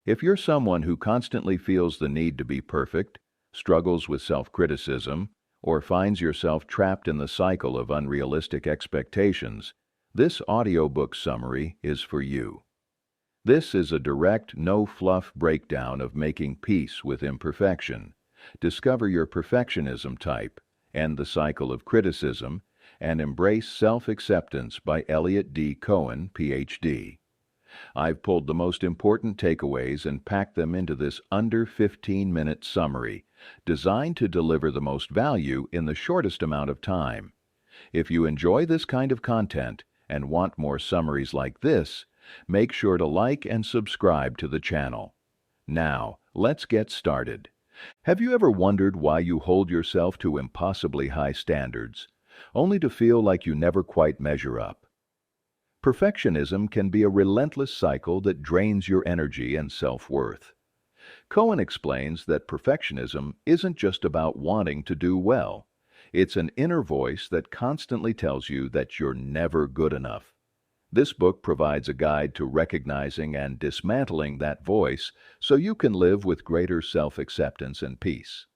If you're someone who constantly feels the need to be perfect, struggles with self-criticism, or finds yourself trapped in the cycle of unrealistic expectations, this audiobook summary is for you. This is a direct, no-fluff breakdown of making peace with imperfection. Discover your perfectionism type, end the cycle of criticism, and embrace self-acceptance by Elliot Cohen, Ph.D. I've pulled the most important takeaways and packed them into this under 15-minute summary, designed to deliver the most value in the shortest amount of time. If you enjoy this kind of content and want more summaries like this, make sure to like and subscribe to the channel. Now, let's get started. Have you ever wondered why you hold yourself to impossibly high standards, only to feel like you never quite measure up? Perfectionism can be a relentless cycle that drains your energy and self-worth. Cohen explains that perfectionism isn't just about wanting to do well. It's an inner voice that constantly tells you that you're never good enough. This book provides a guide to recognizing and dismantling that voice so you can live with greater self-acceptance and peace.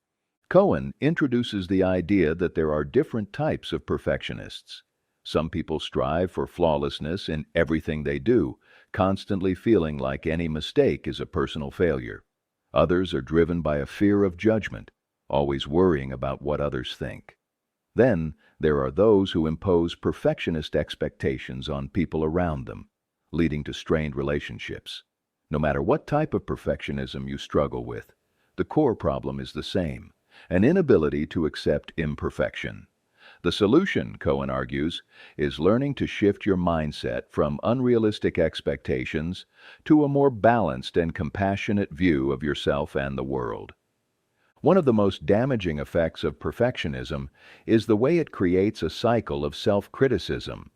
Cohen introduces the idea that there are different types of perfectionists. Some people strive for flawlessness in everything they do, constantly feeling like any mistake is a personal failure. Others are driven by a fear of judgment, always worrying about what others think. Then, there are those who impose perfectionist expectations on people around them, leading to strained relationships. No matter what type of perfectionism you struggle with, the core problem is the same: an inability to accept imperfection. The solution, Cohen argues, is learning to shift your mindset from unrealistic expectations to a more balanced and compassionate view of yourself and the world. One of the most damaging effects of perfectionism is the way it creates a cycle of self-criticism.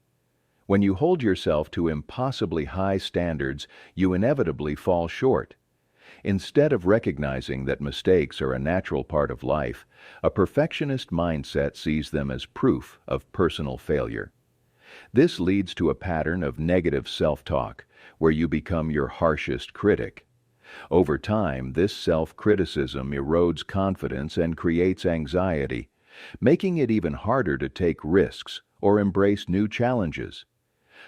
When you hold yourself to impossibly high standards, you inevitably fall short. Instead of recognizing that mistakes are a natural part of life, a perfectionist mindset sees them as proof of personal failure. This leads to a pattern of negative self-talk, where you become your harshest critic. Over time, this self-criticism erodes confidence and creates anxiety, making it even harder to take risks or embrace new challenges.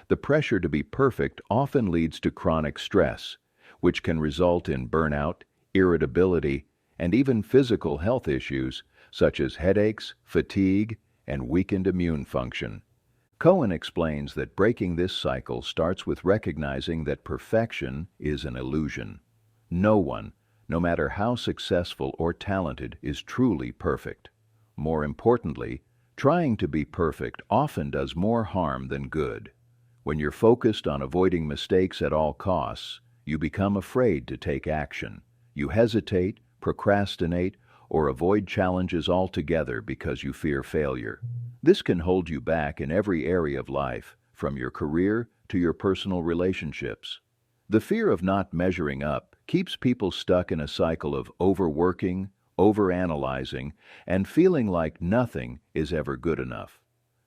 The pressure to be perfect often leads to chronic stress, which can result in burnout, irritability, and even physical health issues such as headaches, fatigue, and weakened immune function. Cohen explains that breaking this cycle starts with recognizing that perfection is an illusion. No one, no matter how successful or talented, is truly perfect. More importantly, trying to be perfect often does more harm than good. When you're focused on avoiding mistakes at all costs, you become afraid to take action. You hesitate, procrastinate, or avoid challenges altogether because you fear failure. This can hold you back in every area of life, from your career to your personal relationships. The fear of not measuring up keeps people stuck in a cycle of overworking, overanalyzing, and feeling like nothing is ever good enough.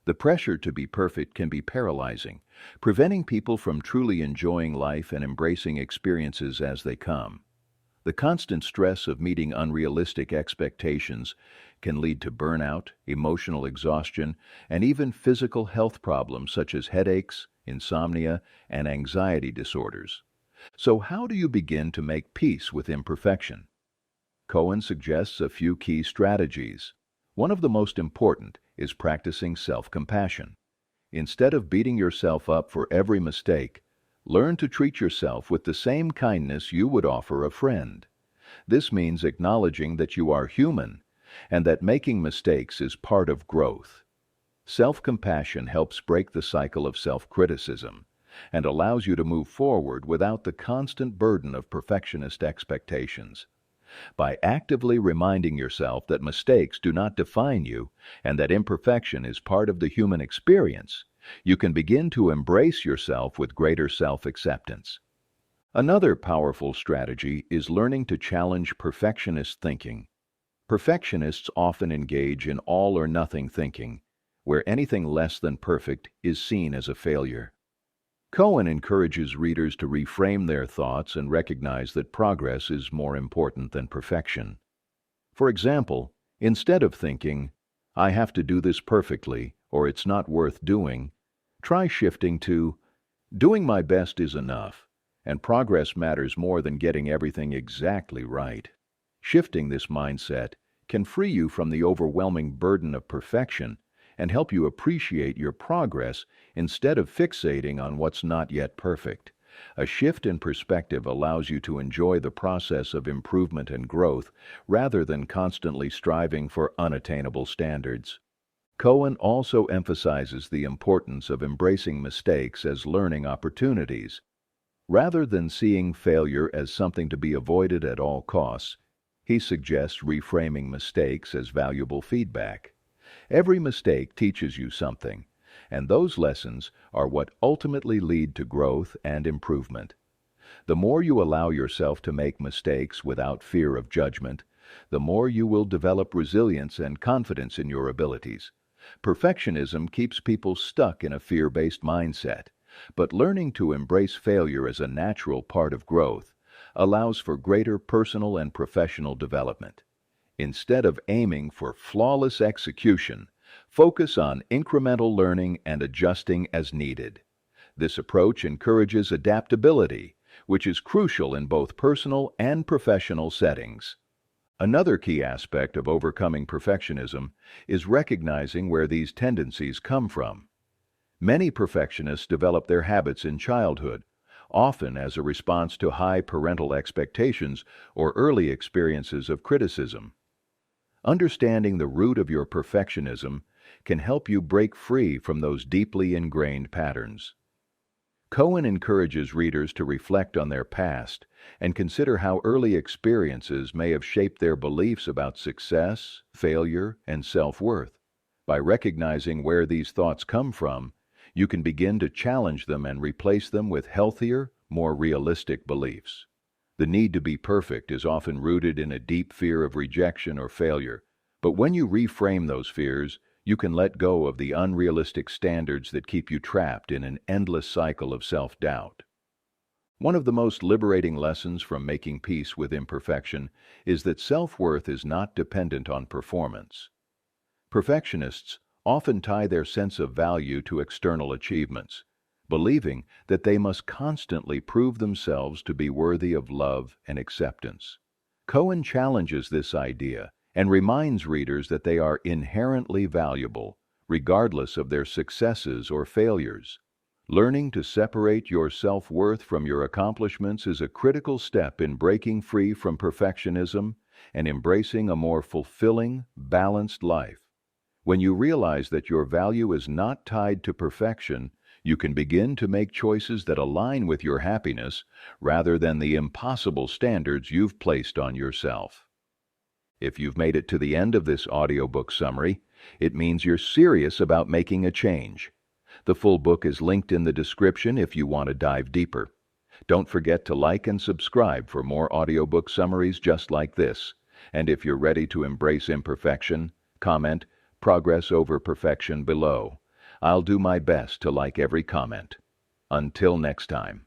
The pressure to be perfect can be paralyzing, preventing people from truly enjoying life and embracing experiences as they come. The constant stress of meeting unrealistic expectations can lead to burnout, emotional exhaustion, and even physical health problems such as headaches, insomnia, and anxiety disorders. So how do you begin to make peace with imperfection? Cohen suggests a few key strategies. One of the most important is practicing self-compassion. Instead of beating yourself up for every mistake, learn to treat yourself with the same kindness you would offer a friend. This means acknowledging that you are human and that making mistakes is part of growth. Self-compassion helps break the cycle of self-criticism and allows you to move forward without the constant burden of perfectionist expectations. By actively reminding yourself that mistakes do not define you and that imperfection is part of the human experience, you can begin to embrace yourself with greater self-acceptance. Another powerful strategy is learning to challenge perfectionist thinking. Perfectionists often engage in all-or-nothing thinking, where anything less than perfect is seen as a failure. Cohen encourages readers to reframe their thoughts and recognize that progress is more important than perfection. For example, instead of thinking, "I have to do this perfectly," or "it's not worth doing," try shifting to, "Doing my best is enough, and progress matters more than getting everything exactly right." Shifting this mindset can free you from the overwhelming burden of perfection and help you appreciate your progress instead of fixating on what's not yet perfect. A shift in perspective allows you to enjoy the process of improvement and growth rather than constantly striving for unattainable standards. Cohen also emphasizes the importance of embracing mistakes as learning opportunities. Rather than seeing failure as something to be avoided at all costs, he suggests reframing mistakes as valuable feedback. Every mistake teaches you something, and those lessons are what ultimately lead to growth and improvement. The more you allow yourself to make mistakes without fear of judgment, the more you will develop resilience and confidence in your abilities. Perfectionism keeps people stuck in a fear-based mindset, but learning to embrace failure as a natural part of growth allows for greater personal and professional development. Instead of aiming for flawless execution, focus on incremental learning and adjusting as needed. This approach encourages adaptability, which is crucial in both personal and professional settings. Another key aspect of overcoming perfectionism is recognizing where these tendencies come from. Many perfectionists develop their habits in childhood, often as a response to high parental expectations or early experiences of criticism. Understanding the root of your perfectionism can help you break free from those deeply ingrained patterns. Cohen encourages readers to reflect on their past and consider how early experiences may have shaped their beliefs about success, failure, and self-worth. By recognizing where these thoughts come from, you can begin to challenge them and replace them with healthier, more realistic beliefs. The need to be perfect is often rooted in a deep fear of rejection or failure, but when you reframe those fears, you can let go of the unrealistic standards that keep you trapped in an endless cycle of self-doubt. One of the most liberating lessons from making peace with imperfection is that self-worth is not dependent on performance. Perfectionists often tie their sense of value to external achievements, believing that they must constantly prove themselves to be worthy of love and acceptance. Cohen challenges this idea and reminds readers that they are inherently valuable, regardless of their successes or failures. Learning to separate your self-worth from your accomplishments is a critical step in breaking free from perfectionism and embracing a more fulfilling, balanced life. When you realize that your value is not tied to perfection, you can begin to make choices that align with your happiness rather than the impossible standards you've placed on yourself. If you've made it to the end of this audiobook summary, it means you're serious about making a change. The full book is linked in the description if you want to dive deeper. Don't forget to like and subscribe for more audiobook summaries just like this. And if you're ready to embrace imperfection, comment "Progress over perfection" below. I'll do my best to like every comment. Until next time.